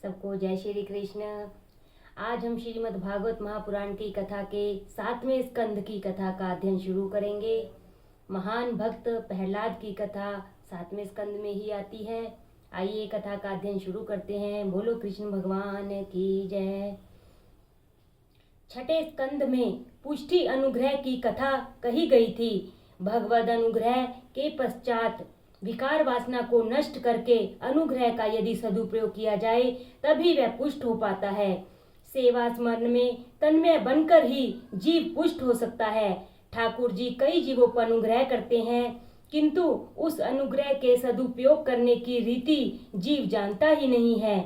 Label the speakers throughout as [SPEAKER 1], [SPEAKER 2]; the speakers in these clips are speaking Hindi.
[SPEAKER 1] सबको जय श्री कृष्ण। आज हम श्रीमद् भागवत महापुराण की कथा के 7वें स्कंद की कथा का अध्ययन शुरू करेंगे। महान भक्त प्रहलाद की कथा 7वें स्कंद में ही आती है। आइए कथा का अध्ययन शुरू करते हैं। बोलो कृष्ण भगवान की जय। छठे स्कंद में पुष्टि अनुग्रह की कथा कही गई थी। भगवद अनुग्रह के पश्चात विकार वासना को नष्ट करके अनुग्रह का यदि सदुपयोग किया जाए तभी वह पुष्ट हो पाता है। सेवा स्मरण में तन्मय बनकर ही जीव पुष्ट हो सकता है। ठाकुर जी कई जीवों पर अनुग्रह करते हैं, किंतु उस अनुग्रह के सदुपयोग करने की रीति जीव जानता ही नहीं है।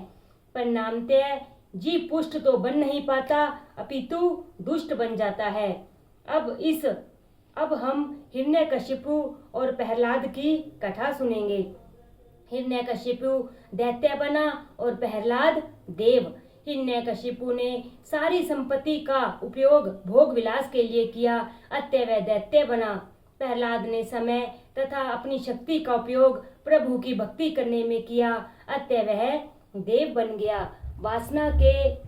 [SPEAKER 1] परिणामतः जीव पुष्ट तो बन नहीं पाता, अपितु दुष्ट बन जाता है। अब हम हिरण्यकशिपु और प्रहलाद की कथा सुनेंगे। हिरण्यकशिपु दैत्य बना और प्रहलाद देव। हिरण्यकशिपु ने सारी संपत्ति का उपयोग भोग विलास के लिए किया, अतः वह दैत्य बना। प्रहलाद ने समय तथा अपनी शक्ति का उपयोग प्रभु की भक्ति करने में किया, अतः वह देव बन गया। वासना के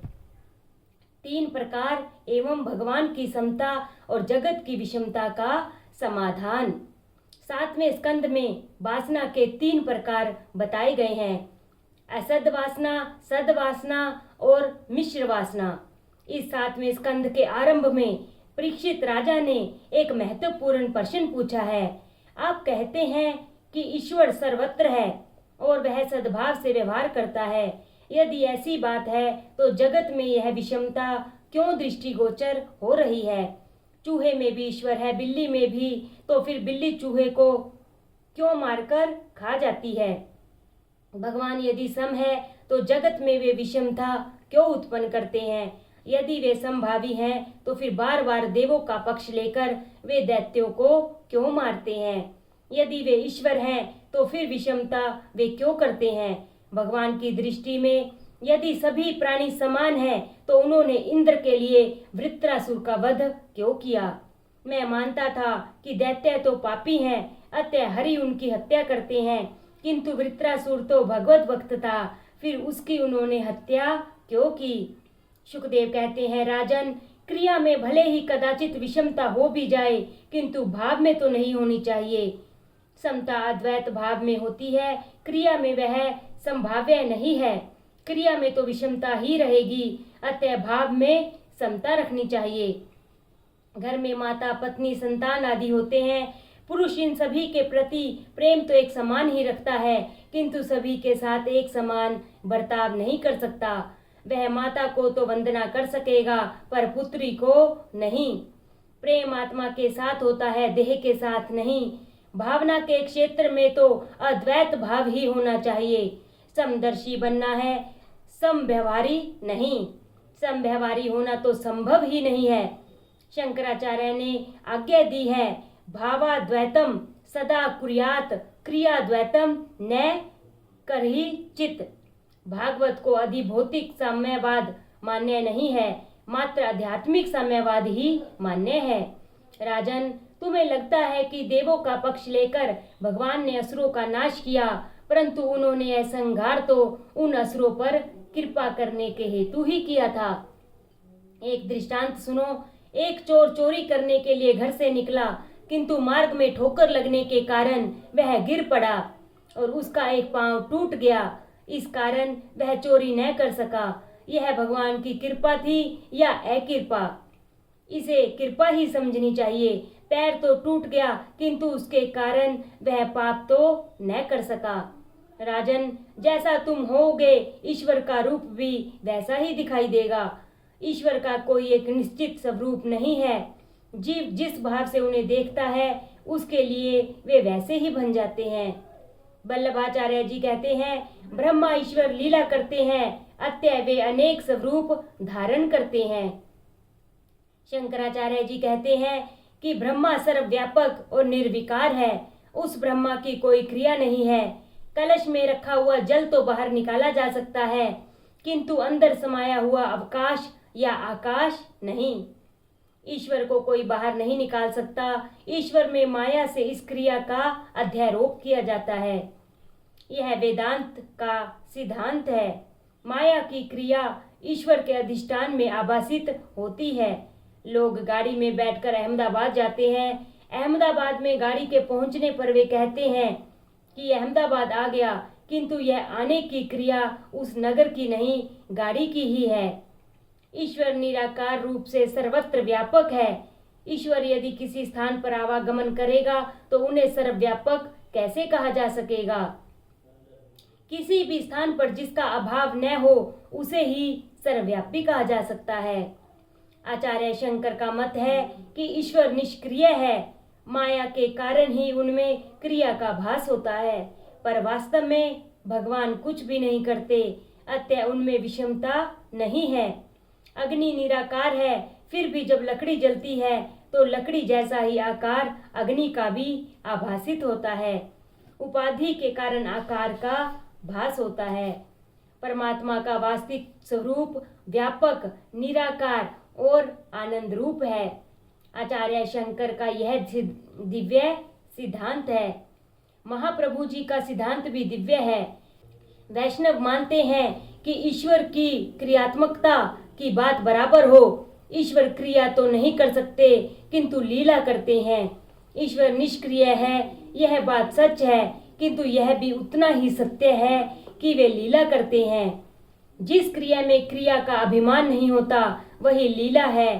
[SPEAKER 1] 3 प्रकार एवं भगवान की समता और जगत की विषमता का समाधान। 7वें स्कंद में वासना के 3 प्रकार बताए गए हैं, असद वासना, सद वासना और मिश्र वासना। इस 7वें स्कंद के आरंभ में परीक्षित राजा ने एक महत्वपूर्ण प्रश्न पूछा है। आप कहते हैं कि ईश्वर सर्वत्र है और वह सद्भाव से व्यवहार करता है। यदि ऐसी बात है तो जगत में यह विषमता क्यों दृष्टिगोचर हो रही है? चूहे में भी ईश्वर है, बिल्ली में भी, तो फिर बिल्ली चूहे को क्यों मारकर खा जाती है? भगवान यदि सम है तो जगत में वे विषमता क्यों उत्पन्न करते हैं? यदि वे समभावी हैं तो फिर बार बार देवों का पक्ष लेकर वे दैत्यों को क्यों मारते हैं? यदि वे ईश्वर हैं तो फिर विषमता वे क्यों करते हैं? भगवान की दृष्टि में यदि सभी प्राणी समान हैं तो उन्होंने इंद्र के लिए वृत्रासुर का वध क्यों किया? मैं मानता था कि दैत्य तो पापी हैं, अतः हरि उनकी हत्या करते हैं, किंतु वृत्रासुर तो भगवत भक्त था, फिर उसकी उन्होंने हत्या क्यों की? शुकदेव कहते हैं, राजन, क्रिया में भले ही कदाचित विषमता हो भी जाए, किंतु भाव में तो नहीं होनी चाहिए। समता अद्वैत भाव में होती है, क्रिया में वह संभाव्य नहीं है। क्रिया में तो विषमता ही रहेगी, अतः भाव में समता रखनी चाहिए। घर में माता, पत्नी, संतान आदि होते हैं। पुरुष इन सभी के प्रति प्रेम तो एक समान ही रखता है, किंतु सभी के साथ एक समान बर्ताव नहीं कर सकता। वह माता को तो वंदना कर सकेगा पर पुत्री को नहीं। प्रेम आत्मा के साथ होता है, देह के साथ नहीं। भावना के क्षेत्र में तो अद्वैत भाव ही होना चाहिए। समदर्शी बनना है, समव्यवहारी नहीं। समव्यवहारी होना तो संभव ही नहीं है। शंकराचार्य ने आज्ञा दी है, भावाद्वैतम सदा कुर्यात, क्रियाद्वैतम न करहि चित। भागवत को अधिभौतिक साम्यवाद मान्य नहीं है, मात्र आध्यात्मिक साम्यवाद ही मान्य है। राजन, तुम्हें लगता है कि देवों का पक्ष लेकर भगवान ने असुरों का नाश किया, परंतु उन्होंने यह संहार तो उन असुरों पर कृपा करने के हेतु ही किया था। एक दृष्टांत सुनो। एक चोर चोरी करने के लिए घर से निकला, किंतु मार्ग में ठोकर लगने के कारण वह गिर पड़ा और उसका एक पांव टूट गया। इस कारण वह चोरी न कर सका। यह भगवान की कृपा थी या अकृपा? इसे कृपा ही समझनी चाहिए। पैर तो टूट गया, किंतु उसके कारण वह पाप तो न कर सका। राजन, जैसा तुम होगे ईश्वर का रूप भी वैसा ही दिखाई देगा। ईश्वर का कोई एक निश्चित स्वरूप नहीं है। जीव जिस भाव से उन्हें देखता है उसके लिए वे वैसे ही बन जाते हैं। वल्लभाचार्य जी कहते हैं, ब्रह्मा ईश्वर लीला करते हैं, अतः वे अनेक स्वरूप धारण करते हैं। शंकराचार्य जी कहते हैं कि ब्रह्मा सर्वव्यापक और निर्विकार है। उस ब्रह्मा की कोई क्रिया नहीं है। कलश में रखा हुआ जल तो बाहर निकाला जा सकता है, किंतु अंदर समाया हुआ अवकाश या आकाश नहीं। ईश्वर को कोई बाहर नहीं निकाल सकता। ईश्वर में माया से इस क्रिया का अध्यारोप किया जाता है। यह वेदांत का सिद्धांत है। माया की क्रिया ईश्वर के अधिष्ठान में आभासित होती है। लोग गाड़ी में बैठकर अहमदाबाद जाते हैं। अहमदाबाद में गाड़ी के पहुंचने पर वे कहते हैं कि अहमदाबाद आ गया, किंतु यह आने की क्रिया उस नगर की नहीं, गाड़ी की ही है। ईश्वर निराकार रूप से सर्वत्र व्यापक है। ईश्वर यदि किसी स्थान पर आवागमन करेगा तो उन्हें सर्वव्यापक कैसे कहा जा सकेगा? किसी भी स्थान पर जिसका अभाव न हो उसे ही सर्वव्यापी कहा जा सकता है। आचार्य शंकर का मत है कि ईश्वर निष्क्रिय है, माया के कारण ही उनमें क्रिया का भास होता है, पर वास्तव में भगवान कुछ भी नहीं करते, अतः उनमें विषमता नहीं है। अग्नि निराकार है, फिर भी जब लकड़ी जलती है तो लकड़ी जैसा ही आकार अग्नि का भी आभासित होता है। उपाधि के कारण आकार का भास होता है। परमात्मा का वास्तविक स्वरूप व्यापक, निराकार और आनंद रूप है। आचार्य शंकर का यह दिव्य सिद्धांत है। महाप्रभु जी का सिद्धांत भी दिव्य है। वैष्णव मानते हैं कि ईश्वर की क्रियात्मकता की बात बराबर हो। ईश्वर क्रिया तो नहीं कर सकते किंतु लीला करते हैं। ईश्वर निष्क्रिय है, यह बात सच है, किंतु यह भी उतना ही सत्य है कि वे लीला करते हैं। जिस क्रिया में क्रिया का अभिमान नहीं होता वही लीला है।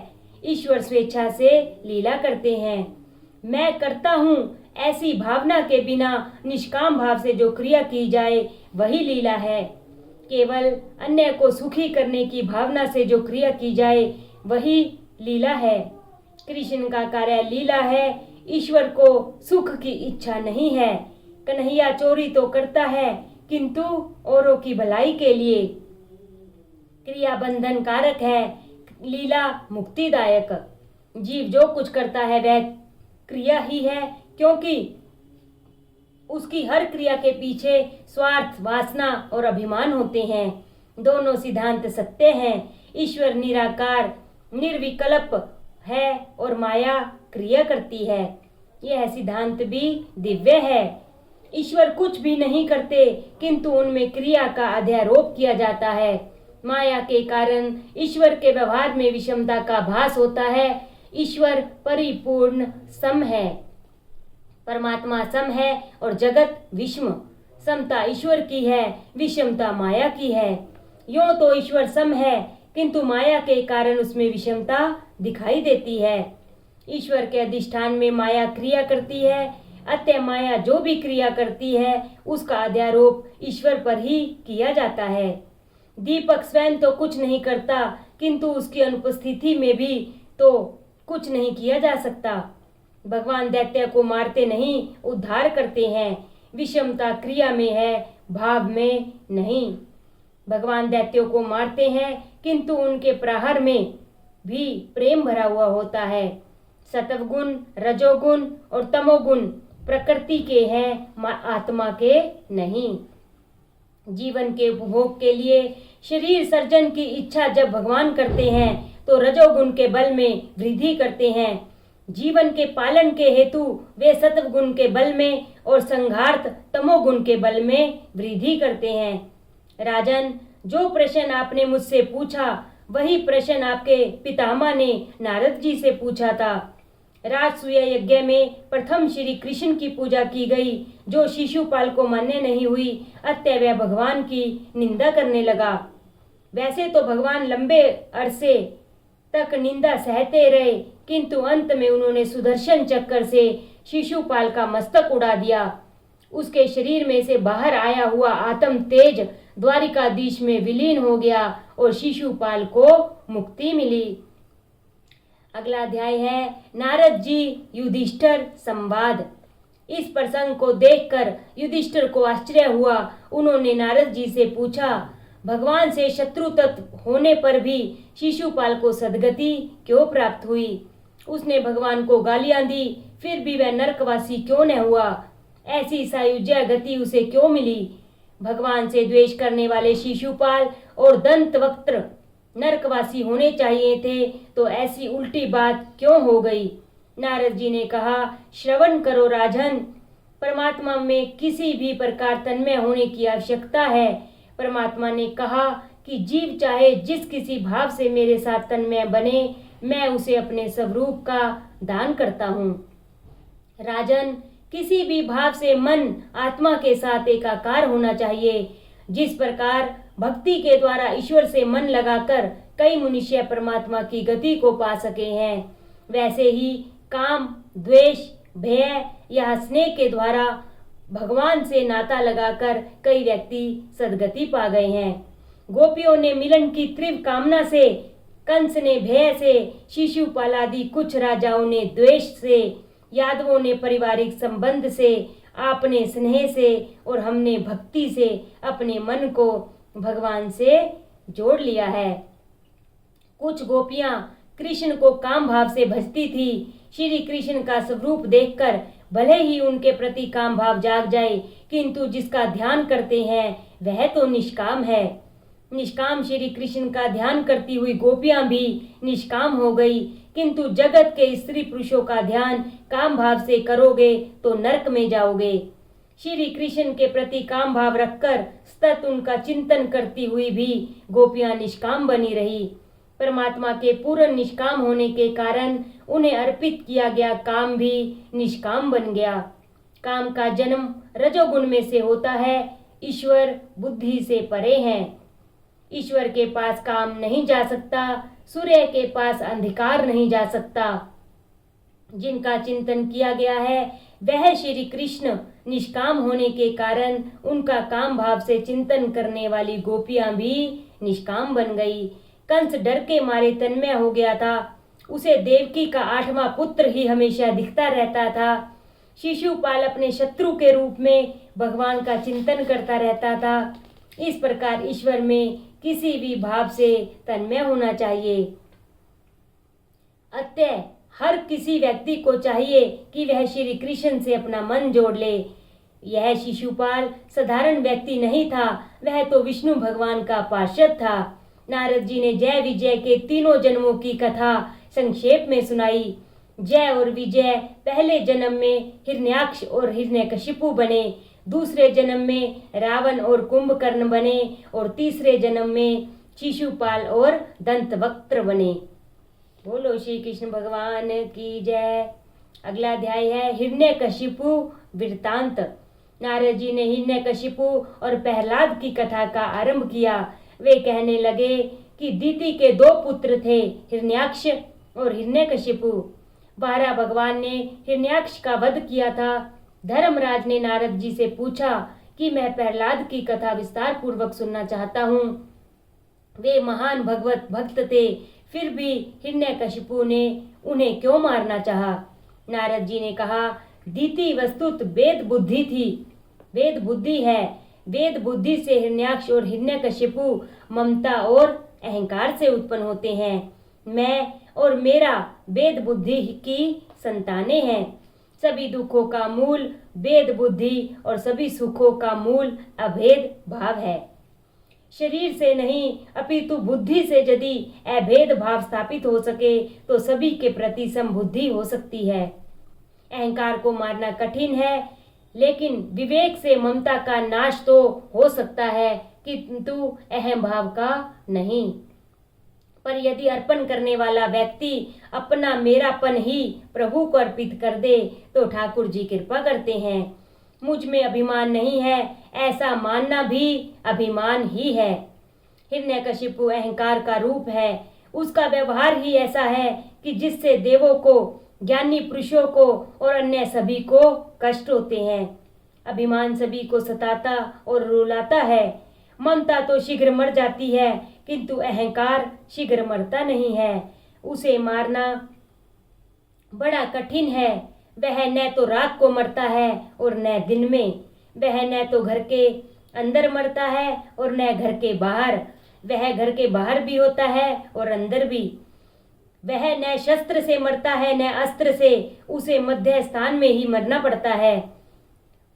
[SPEAKER 1] ईश्वर स्वेच्छा से लीला करते हैं। मैं करता हूँ ऐसी भावना के बिना निष्काम भाव से जो क्रिया की जाए वही लीला है। केवल अन्य को सुखी करने की भावना से जो क्रिया की जाए वही लीला है। कृष्ण का कार्य लीला है। ईश्वर को सुख की इच्छा नहीं है। कन्हैया चोरी तो करता है किंतु औरों की भलाई के लिए। क्रिया बंधन कारक है, लीला मुक्तिदायक। जीव जो कुछ करता है वह क्रिया ही है, क्योंकि उसकी हर क्रिया के पीछे स्वार्थ, वासना और अभिमान होते हैं। दोनों सिद्धांत सत्य हैं। ईश्वर निराकार निर्विकल्प है और माया क्रिया करती है। यह सिद्धांत भी दिव्य है। ईश्वर कुछ भी नहीं करते किंतु उनमें क्रिया का अध्यारोप किया जाता है। माया के कारण ईश्वर के व्यवहार में विषमता का भास होता है। ईश्वर परिपूर्ण सम है, परमात्मा सम है और जगत विषम। समता ईश्वर की है, विषमता माया की है। यूं तो ईश्वर सम है किंतु माया के कारण उसमें विषमता दिखाई देती है। ईश्वर के अधिष्ठान में माया क्रिया करती है, अतः माया जो भी क्रिया करती है उसका अध्यारोप ईश्वर पर ही किया जाता है। दीपक स्वयं तो कुछ नहीं करता किंतु उसकी अनुपस्थिति में भी तो कुछ नहीं किया जा सकता। भगवान दैत्य को मारते नहीं, उद्धार करते हैं। विषमता क्रिया में है, भाव में नहीं। भगवान दैत्यों को मारते हैं किंतु उनके प्रहार में भी प्रेम भरा हुआ होता है। सत्वगुण, रजोगुण और तमोगुण प्रकृति के हैं, आत्मा के नहीं। जीवन के उपभोग के लिए शरीर सर्जन की इच्छा जब भगवान करते हैं तो रजोगुण के बल में वृद्धि करते हैं। जीवन के पालन के हेतु वे सत्वगुण के बल में और संघार्थ तमोगुण के बल में वृद्धि करते हैं। राजन, जो प्रश्न आपने मुझसे पूछा वही प्रश्न आपके पितामह ने नारद जी से पूछा था। राजसूय यज्ञ में प्रथम श्री कृष्ण की पूजा की गई। जो शिशुपाल को मान्य नहीं हुई, अतः वह भगवान की निंदा करने लगा। वैसे तो भगवान लंबे अरसे तक निंदा सहते रहे, किंतु अंत में उन्होंने सुदर्शन चक्र से शिशुपाल का मस्तक उड़ा दिया। उसके शरीर में से बाहर आया हुआ आत्म तेज द्वारिकाधीश में विलीन हो गया और शिशुपाल को मुक्ति मिली। अगला अध्याय है नारद जी युधिष्ठिर संवाद। इस प्रसंग को देखकर युधिष्ठिर को आश्चर्य हुआ। उन्होंने नारद जी से पूछा, भगवान से शत्रु तत्व होने पर भी शिशुपाल को सद्गति क्यों प्राप्त हुई? उसने भगवान को गालियां दी, फिर भी वह नरकवासी क्यों न हुआ? ऐसी सायुज्य गति उसे क्यों मिली? भगवान से द्वेष करने वाले शिशुपाल और दंतवक्त्र नरकवासी होने चाहिए थे, तो ऐसी उल्टी बात क्यों हो गई? नारद जी ने कहा, श्रवण करो राजन, परमात्मा में किसी भी प्रकार तन्मय होने की आवश्यकता है। परमात्मा ने कहा कि जीव चाहे जिस किसी भाव से मेरे साथ तन्मय बने, मैं उसे अपने स्वरूप का दान करता हूँ। राजन, किसी भी भाव से मन आत्मा के साथ एकाकार होना चाहिए। जिस प्रकार भक्ति के द्वारा ईश्वर से मन लगाकर कई मनुष्य परमात्मा की गति को पा सके हैं, वैसे ही काम, द्वेष, भय या स्नेह के द्वारा भगवान से नाता लगाकर कई व्यक्ति सद्गति पा गए हैं। गोपियों ने मिलन की तीव्र कामना से, कंस ने भय से, शिशुपाल आदि कुछ राजाओं ने द्वेष से, यादवों ने पारिवारिक संबंध से, आपने स्नेह से और हमने भक्ति से अपने मन को भगवान से जोड़ लिया है। कुछ गोपियां कृष्ण को काम भाव से भजती थी। श्री कृष्ण का स्वरूप देखकर भले ही उनके प्रति काम भाव जाग जाए, किंतु जिसका ध्यान करते हैं वह तो निष्काम है। निष्काम श्री कृष्ण का ध्यान करती हुई गोपियां भी निष्काम हो गई, किंतु जगत के स्त्री पुरुषों का ध्यान काम भाव से करोगे तो नरक में जाओगे। श्री कृष्ण के प्रति काम भाव रखकर सतत उनका चिंतन करती हुई भी गोपियां निष्काम बनी रही। परमात्मा के पूर्ण निष्काम होने के कारण उन्हें अर्पित किया गया काम भी निष्काम बन गया। काम का जन्म रजोगुण में से होता है, ईश्वर बुद्धि से परे हैं। ईश्वर के पास काम नहीं जा सकता, सूर्य के पास अंधकार नहीं जा सकता। जिनका चिंतन किया गया है वह श्री कृष्ण निष्काम होने के कारण उनका काम भाव से चिंतन करने वाली गोपियां भी निष्काम बन गई। कंस डर के मारे तन्मय हो गया था। उसे देवकी का 8वां पुत्र ही हमेशा दिखता रहता था। शिशुपाल अपने शत्रु के रूप में भगवान का चिंतन करता रहता था। इस प्रकार ईश्वर में किसी भी भाव से तन्मय होना चाहिए। अतः हर किसी व्यक्ति को चाहिए कि वह श्री कृष्ण से अपना मन जोड़ ले। यह शिशुपाल साधारण व्यक्ति नहीं था, वह तो विष्णु भगवान का पार्षद था। नारद जी ने जय विजय के तीनों जन्मों की कथा संक्षेप में सुनाई। जय और विजय पहले जन्म में हिरण्याक्ष और हिरण्यकशिपु बने, दूसरे जन्म में रावण और कुंभकर्ण बने और तीसरे जन्म में शिशुपाल और दंतवक्त्र बने। बोलो श्री कृष्ण भगवान की जय। अगला अध्याय है हिरण्यकशिपु वृत्तांत। नारद जी ने हिरण्यकशिपु और प्रहलाद की कथा का आरंभ किया। वे कहने लगे कि दीति के 2 पुत्र थे, हिरण्याक्ष और हिरण्यकशिपु। 12 भगवान ने हिरण्याक्ष का वध किया था। धर्मराज ने नारद जी से पूछा कि मैं प्रहलाद की कथा विस्तार पूर्वक सुनना चाहता हूँ। वे महान भगवत भक्त थे, फिर भी हिरण्यकशिपु ने उन्हें क्यों मारना चाहा? नारद जी ने कहा, दीति वस्तुत वेद बुद्धि थी, वेद बुद्धि है। वेद बुद्धि से हिरण्याक्ष और हिरण्यकशिपु ममता और अहंकार से उत्पन्न होते हैं। मैं और मेरा वेद बुद्धि की संतानें हैं। सभी दुखों का मूल वेद बुद्धि और सभी सुखों का मूल अभेद भाव है। शरीर से नहीं अपितु बुद्धि से यदि अभेद भाव स्थापित हो सके तो सभी के प्रति समबुद्धि हो सकती है। अहंकार को मारना कठिन है, लेकिन विवेक से ममता का नाश तो हो सकता है, किंतु अहम भाव का नहीं। पर यदि अर्पण करने वाला व्यक्ति अपना मेरापन ही प्रभु को अर्पित कर दे तो ठाकुर जी कृपा करते हैं। मुझ में अभिमान नहीं है, ऐसा मानना भी अभिमान ही है। हिरण्यकशिपु अहंकार का रूप है। उसका व्यवहार ही ऐसा है कि जिससे देवों को, ज्ञानी पुरुषों को और अन्य सभी को कष्ट होते हैं। अभिमान सभी को सताता और रुलाता है। ममता तो शीघ्र मर जाती है, किंतु अहंकार शीघ्र मरता नहीं है। उसे मारना बड़ा कठिन है। वह न तो रात को मरता है और न दिन में। वह न तो घर के अंदर मरता है और न घर के बाहर। वह घर के बाहर भी होता है और अंदर भी। वह न शस्त्र से मरता है न अस्त्र से, उसे मध्य स्थान में ही मरना पड़ता है।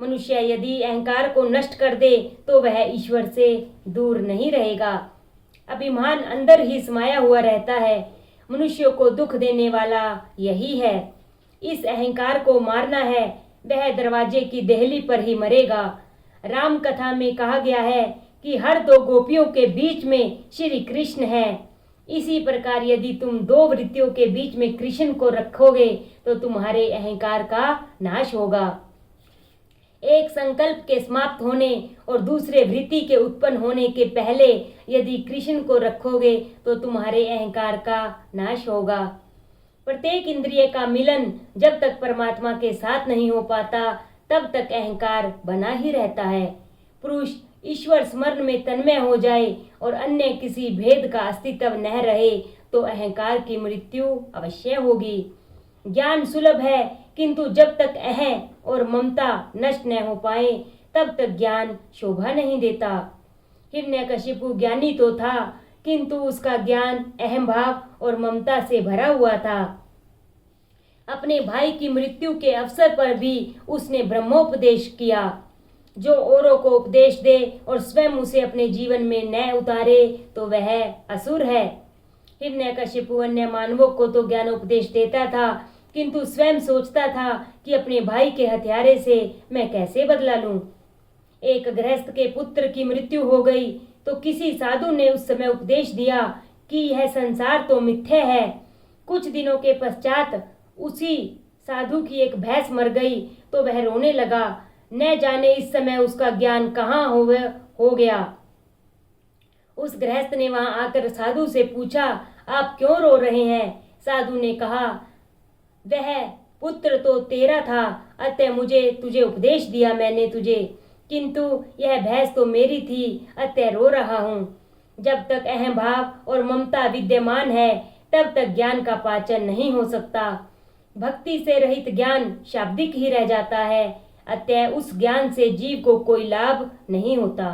[SPEAKER 1] मनुष्य यदि अहंकार को नष्ट कर दे तो वह ईश्वर से दूर नहीं रहेगा। अभिमान अंदर ही समाया हुआ रहता है। मनुष्यों को दुख देने वाला यही है। इस अहंकार को मारना है, वह दरवाजे की देहली पर ही मरेगा। राम कथा में कहा गया है कि हर दो गोपियों के बीच में श्री कृष्ण है। इसी प्रकार यदि तुम दो वृत्तियों के बीच में कृष्ण को रखोगे तो तुम्हारे अहंकार का नाश होगा। एक संकल्प के समाप्त होने और दूसरे वृत्ति के उत्पन्न होने के पहले यदि कृष्ण को रखोगे तो तुम्हारे अहंकार का नाश होगा। प्रत्येक इंद्रिय का मिलन जब तक परमात्मा के साथ नहीं हो पाता तब तक अहंकार बना ही रहता है। पुरुष ईश्वर स्मरण में तन्मय हो जाए और अन्य किसी भेद का अस्तित्व न रहे तो अहंकार की मृत्यु अवश्य होगी। ज्ञान सुलभ है, किंतु जब तक अहं और ममता नष्ट न हो पाए तब तक ज्ञान शोभा नहीं देता। हिरण्यकशिपु ज्ञानी तो था, किंतु उसका ज्ञान अहम भाव और ममता से भरा हुआ था। अपने भाई की मृत्यु के अवसर पर भी उसने ब्रह्मोपदेश किया। जो औरों को उपदेश दे और स्वयं उसे अपने जीवन में न उतारे तो वह असुर है। हिरण्यकशिपु अन्य मानवों को तो ज्ञानोपदेश देता था, किंतु स्वयं सोचता था कि अपने भाई के हत्यारे से मैं कैसे बदला लूं। एक गृहस्थ के पुत्र की मृत्यु हो गई तो किसी साधु ने उस समय उपदेश दिया कि यह संसार तो मिथ्या है। कुछ दिनों के पश्चात उसी साधु की एक भैंस मर गई तो वह रोने लगा। न जाने इस समय उसका ज्ञान कहाँ हो गया। उस गृहस्थ ने वहां आकर साधु से पूछा, आप क्यों रो रहे हैं? साधु ने कहा, वह पुत्र तो तेरा था, अतः मुझे तुझे उपदेश दिया मैंने तुझे, किंतु यह भैंस तो मेरी थी, अतः रो रहा हूँ। जब तक अहम भाव और ममता विद्यमान है तब तक ज्ञान का पाचन नहीं हो सकता। भक्ति से रहित ज्ञान शाब्दिक ही रह जाता है, अतः उस ज्ञान से जीव को कोई लाभ नहीं होता।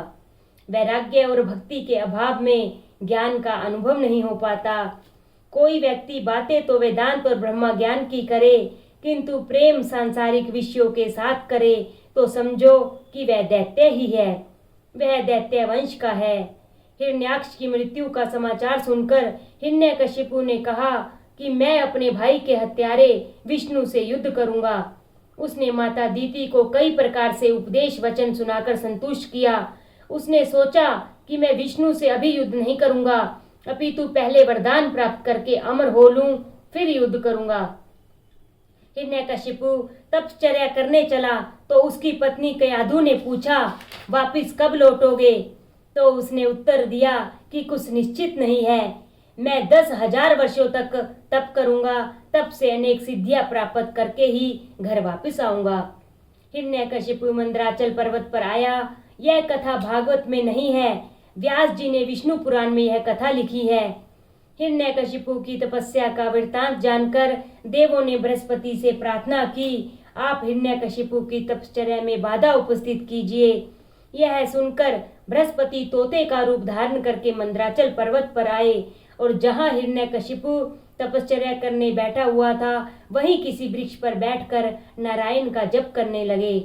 [SPEAKER 1] वैराग्य और भक्ति के अभाव में ज्ञान का अनुभव नहीं हो पाता। कोई व्यक्ति बातें तो वेदांत और ब्रह्म ज्ञान की करे, किंतु प्रेम सांसारिक विषयों के साथ करे तो समझो कि वह दैत्य ही है, वह दैत्य वंश का है। हिरण्याक्ष की मृत्यु का समाचार सुनकर हिरण्यकशिपु ने कहा कि मैं अपने भाई के हत्यारे विष्णु से युद्ध करूंगा। उसने माता दीति को कई प्रकार से उपदेश वचन सुनाकर संतुष्ट किया। उसने सोचा कि मैं विष्णु से अभी युद्ध नहीं करूंगा, अपितु पहले वरदान प्राप्त करके अमर हो लूं, फिर युद्ध करूंगा। हिरण्यकशिपु तपश्चर्या करने चला तो उसकी पत्नी कयाधु ने पूछा, वापिस कब लौटोगे? तो उसने उत्तर दिया कि कुछ निश्चित नहीं है, मैं 10,000 वर्षों तक तप करूंगा, तप से अनेक सिद्धियां प्राप्त करके ही घर वापस आऊंगा। हिरण्यकशिपु मंदराचल पर्वत पर आया। यह कथा भागवत में नहीं है, व्यास जी ने विष्णु पुराण में यह कथा लिखी है। हिरण्यकशिपु की तपस्या का वृत्तांत जानकर देवों ने बृहस्पति से प्रार्थना की, आप हिरण्यकशिपु की तपश्चर्या में बाधा उपस्थित कीजिए। यह सुनकर बृहस्पति तोते का रूप धारण करके मंदराचल पर्वत पर आए और जहां हिरण्यकशिपु तपश्चर्या करने बैठा हुआ था वहीं किसी वृक्ष पर बैठकर नारायण का जप करने लगे।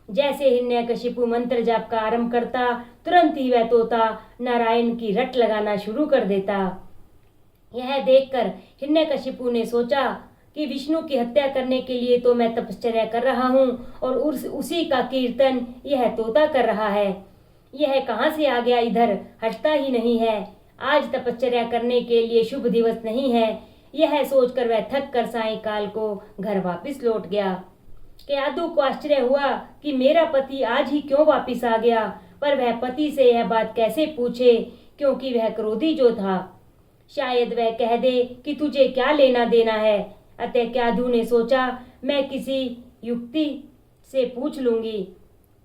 [SPEAKER 1] जैसे हिरण्यकशिपु मंत्र जाप का आरंभ करता, तुरंत ही वह तोता नारायण की रट लगाना शुरू कर देता। यह देखकर हिरण्यकशिपु ने सोचा कि विष्णु की हत्या करने के लिए तो मैं तपश्चर्या कर रहा हूँ और उसी का कीर्तन यह तोता कर रहा है। यह कहाँ से आ गया इधर, हटता ही नहीं है। आज तपश्चर्या करने के लिए शुभ दिवस नहीं है। यह सोचकर वह थक कर सायंकाल को घर वापस लौट गया। कयाधु को आश्चर्य हुआ कि मेरा पति आज ही क्यों वापस आ गया, पर वह पति से यह बात कैसे पूछे, क्योंकि वह क्रोधी जो था। शायद वह कह दे कि तुझे क्या लेना देना है। अतः कयाधु ने सोचा, मैं किसी युक्ति से पूछ लूंगी।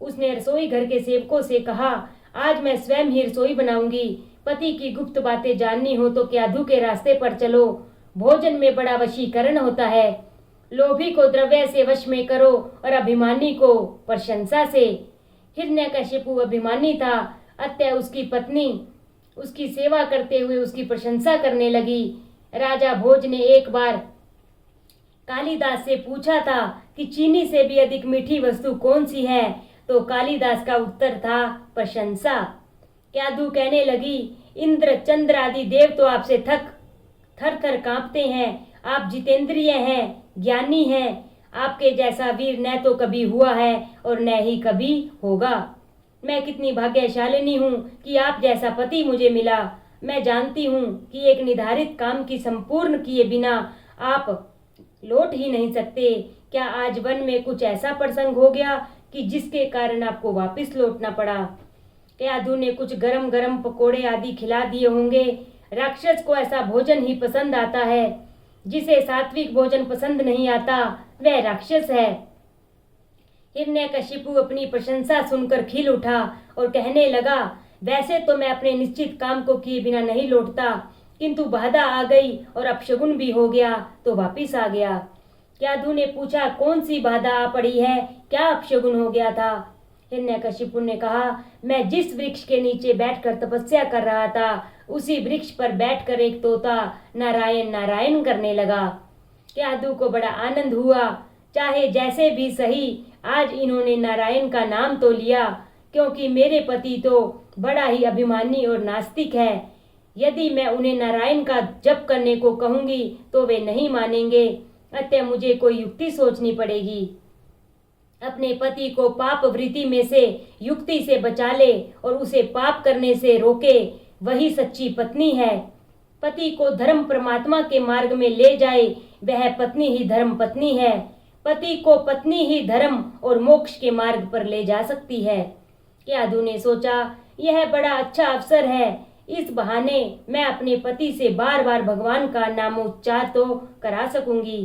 [SPEAKER 1] उसने रसोई घर के सेवकों से कहा, आज मैं स्वयं ही रसोई बनाऊंगी। पति की गुप्त बातें जाननी हो तो कयाधु के रास्ते पर चलो। भोजन में बड़ा वशीकरण होता है। लोभी को द्रव्य से वश में करो और अभिमानी को प्रशंसा से। हिरण्यकशिपु अभिमानी था, अतः उसकी पत्नी उसकी सेवा करते हुए उसकी प्रशंसा करने लगी। राजा भोज ने एक बार कालिदास से पूछा था कि चीनी से भी अधिक मीठी वस्तु कौन सी है, तो कालिदास का उत्तर था प्रशंसा। कयाधु कहने लगी, इंद्र चंद्र आदि देव तो आपसे थर थर कांपते हैं। आप जितेंद्रिय हैं, ज्ञानी हैं। आपके जैसा वीर न तो कभी हुआ है और न ही कभी होगा। मैं कितनी भाग्यशालिनी हूँ कि आप जैसा पति मुझे मिला। मैं जानती हूँ कि एक निर्धारित काम की संपूर्ण किए बिना आप लौट ही नहीं सकते। क्या आज वन में कुछ ऐसा प्रसंग हो गया कि जिसके कारण आपको वापस लौटना पड़ा? कयाधु ने कुछ गरम गरम पकोड़े आदि खिला दिए होंगे। राक्षस को ऐसा भोजन ही पसंद आता है। जिसे सात्विक भोजन पसंद नहीं आता वह राक्षस है। हिरण्यकशिपु अपनी प्रशंसा सुनकर खिल उठा और कहने लगा, वैसे तो मैं अपने निश्चित काम को किए बिना नहीं लौटता, किंतु बाधा आ गई और अपशगुन भी हो गया तो वापिस आ गया। कयाधु ने पूछा, कौन सी बाधा आ पड़ी है, क्या अपशगुन हो गया था? हिरण्यकशिपु ने कहा, मैं जिस वृक्ष के नीचे बैठकर तपस्या कर रहा था उसी वृक्ष पर बैठकर एक तोता नारायण नारायण करने लगा। कयाधु को बड़ा आनंद हुआ। चाहे जैसे भी सही, आज इन्होंने नारायण का नाम तो लिया, क्योंकि मेरे पति तो बड़ा ही अभिमानी और नास्तिक है। यदि मैं उन्हें नारायण का जप करने को कहूंगी तो वे नहीं मानेंगे, अतः मुझे कोई युक्ति सोचनी पड़ेगी। अपने पति को पाप वृत्ति में से युक्ति से बचा ले और उसे पाप करने से रोके, वही सच्ची पत्नी है। पति को धर्म परमात्मा के मार्ग में ले जाए, वह पत्नी ही धर्म पत्नी है। पति को पत्नी ही धर्म और मोक्ष के मार्ग पर ले जा सकती है। कयाधु ने सोचा, यह बड़ा अच्छा अवसर है। इस बहाने मैं अपने पति से बार बार भगवान का नामोच्चार तो करा सकूंगी।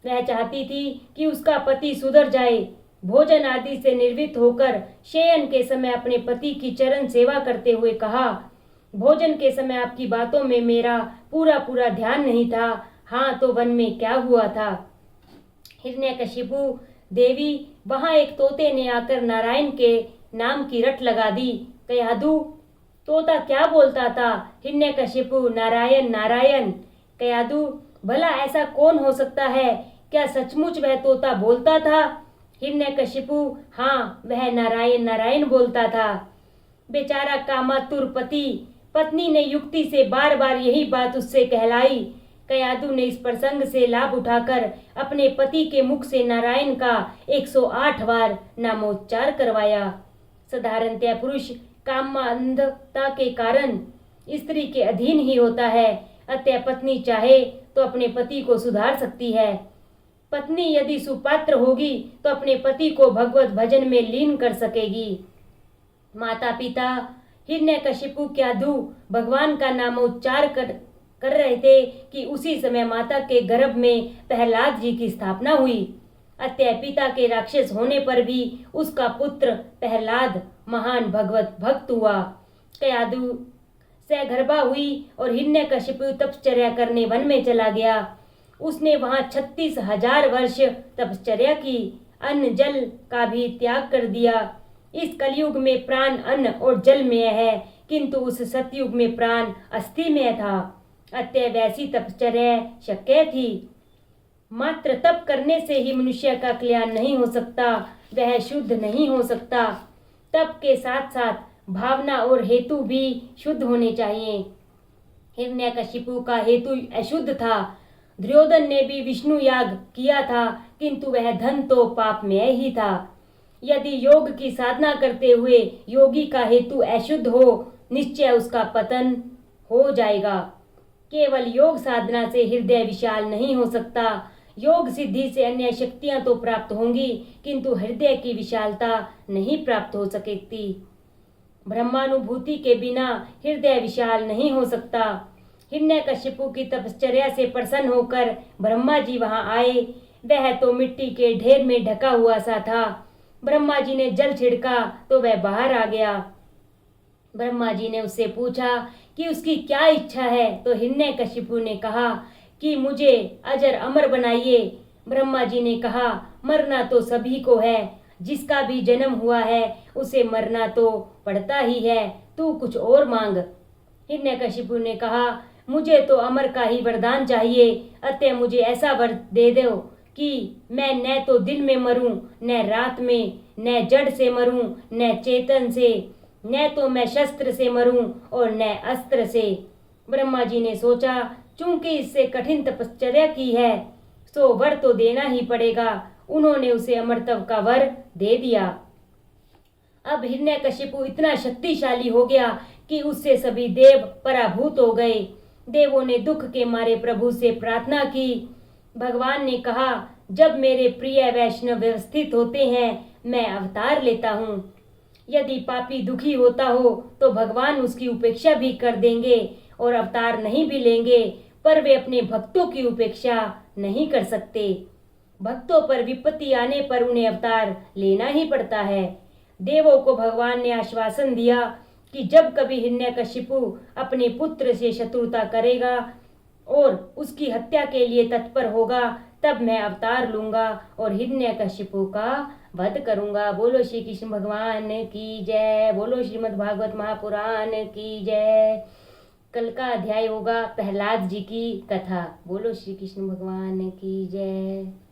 [SPEAKER 1] वह चाहती थी कि उसका पति सुधर जाए। भोजन आदि से निर्वृत्त होकर शयन के समय अपने पति की चरण सेवा करते हुए कहा, भोजन के समय आपकी बातों में मेरा पूरा पूरा ध्यान नहीं था। हाँ, तो वन में क्या हुआ था? हिरण्यकशिपु देवी, वहां एक तोते ने आकर नारायण के नाम की रट लगा दी। कयाधु, तोता क्या बोलता था? हिरण्यकशिपु, नारायण नारायण। कयाधु, भला ऐसा कौन हो सकता है? क्या सचमुच वह तोता बोलता था? हिरण्यकशिपु, हाँ, वह नारायण नारायण बोलता था। बेचारा कामातुर पति। पत्नी ने युक्ति से बार बार यही बात उससे कहलाई। कयाधु ने इस प्रसंग से लाभ उठाकर अपने पति के मुख से नारायण का 108 बार नामोच्चार करवाया। साधारणतः पुरुष कामांधता के कारण स्त्री के अधीन ही होता है, अतः पत्नी चाहे तो अपने पति को सुधार सकती है। पत्नी यदि सुपात्र होगी तो अपने पति को भगवत भजन में लीन कर सकेगी। माता पिता हिरण्यकशिपु कयाधु भगवान का नामोच्चार कर रहे थे कि उसी समय माता के गर्भ में प्रहलाद जी की स्थापना हुई। अतः पिता के राक्षस होने पर भी उसका पुत्र प्रहलाद महान भगवत भक्त हुआ। कयाधु सगर्भा हुई और हिरण्यकशिपु तपश्चर्या करने वन में चला गया। उसने वहां 36,000 वर्ष तपश्चर्या की, अन्न जल का भी त्याग कर दिया। इस कलयुग में प्राण अन्न और जल में है, किंतु उस सतयुग में प्राण अस्थि में था। अतः वैसी तपश्चर्या शक्य थी। मात्र तप करने से ही मनुष्य का कल्याण नहीं हो सकता, वह शुद्ध नहीं हो सकता। तप के साथ साथ भावना और हेतु भी शुद्ध होने चाहिए। हिरण्यकशिपु का हेतु अशुद्ध था। दुर्योधन ने भी विष्णु याग किया था, किंतु वह धन तो पापमय ही था। यदि योग की साधना करते हुए योगी का हेतु अशुद्ध हो, निश्चय उसका पतन हो जाएगा। केवल योग साधना से हृदय विशाल नहीं हो सकता। योग सिद्धि से अन्य शक्तियां तो प्राप्त होंगी, किंतु हृदय की विशालता नहीं प्राप्त हो सकती। ब्रह्मानुभूति के बिना हृदय विशाल नहीं हो सकता। हिरण्यकशिपु की तपश्चर्या से प्रसन्न होकर ब्रह्मा जी वहां आए। वह तो मिट्टी के ढेर में ढका हुआ सा था। ब्रह्मा जी ने जल छिड़का तो वह बाहर आ गया। ब्रह्मा जी ने उससे पूछा कि उसकी क्या इच्छा है, तो हिरण्यकशिपु ने कहा कि मुझे अजर अमर बनाइए। ब्रह्मा जी ने कहा, मरना तो सभी को है, जिसका भी जन्म हुआ है उसे मरना तो पड़ता ही है, तू कुछ और मांग। हिरण्यकशिपु ने कहा, मुझे तो अमर का ही वरदान चाहिए, अतः मुझे ऐसा वर दे दो कि मैं न तो दिन में मरूं, न रात में, न जड़ से मरूं, न चेतन से, न तो मैं शस्त्र से मरूं और न अस्त्र से। ब्रह्मा जी ने सोचा, चूंकि इससे कठिन तपश्चर्या की है, सो वर तो देना ही पड़ेगा। उन्होंने उसे अमरत्व का वर दे दिया। अब हिरण्यकशिपु इतना शक्तिशाली हो गया कि उससे सभी देव पराभूत हो गए। देवों ने दुख के मारे प्रभु से प्रार्थना की। भगवान ने कहा, जब मेरे प्रिय वैष्णव व्यवस्थित होते हैं मैं अवतार लेता हूँ। यदि पापी दुखी होता हो तो भगवान उसकी उपेक्षा भी कर देंगे और अवतार नहीं भी लेंगे, पर वे अपने भक्तों की उपेक्षा नहीं कर सकते। भक्तों पर विपत्ति आने पर उन्हें अवतार लेना ही पड़ता है। देवों को भगवान ने आश्वासन दिया कि जब कभी हिरण्यकशिपु अपने पुत्र से शत्रुता करेगा और उसकी हत्या के लिए तत्पर होगा, तब मैं अवतार लूंगा और हिरण्यकशिपु का वध करूंगा। बोलो श्री कृष्ण भगवान की जय। बोलो श्रीमद् भागवत महापुराण की जय। कल का अध्याय होगा प्रहलाद जी की कथा। बोलो श्री कृष्ण भगवान की जय।